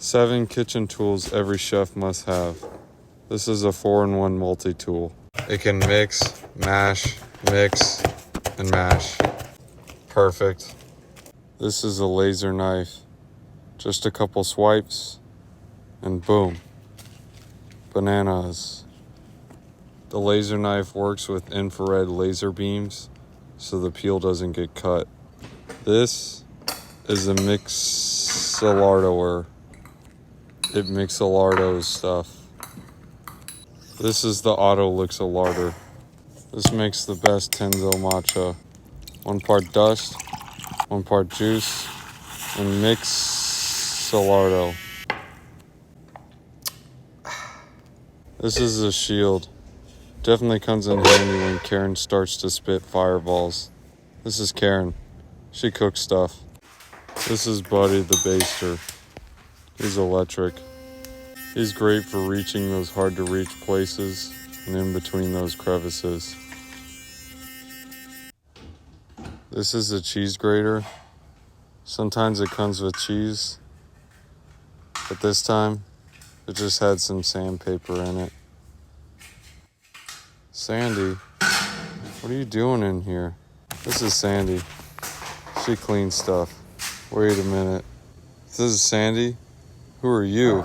7 kitchen tools every chef must have. This is a 4-in-1 multi-tool. It can mix, and mash. Perfect. This is a laser knife. Just a couple swipes and boom. Bananas. The laser knife works with infrared laser beams so the peel doesn't get cut. This is a mixolardoer. It mixolardos stuff. This is the Autolixolarder. This makes the best Tenzo matcha. 1 part dust, 1 part juice, and mixolardo. This is a shield. Definitely comes in handy when Karen starts to spit fireballs. This is Karen. She cooks stuff. This is Buddy the baster. He's electric. He's great for reaching those hard to reach places and in between those crevices. This is a cheese grater. Sometimes it comes with cheese, but this time it just had some sandpaper in it. Sandy, what are you doing in here? This is Sandy. She cleans stuff. Wait a minute. If this is Sandy, who are you?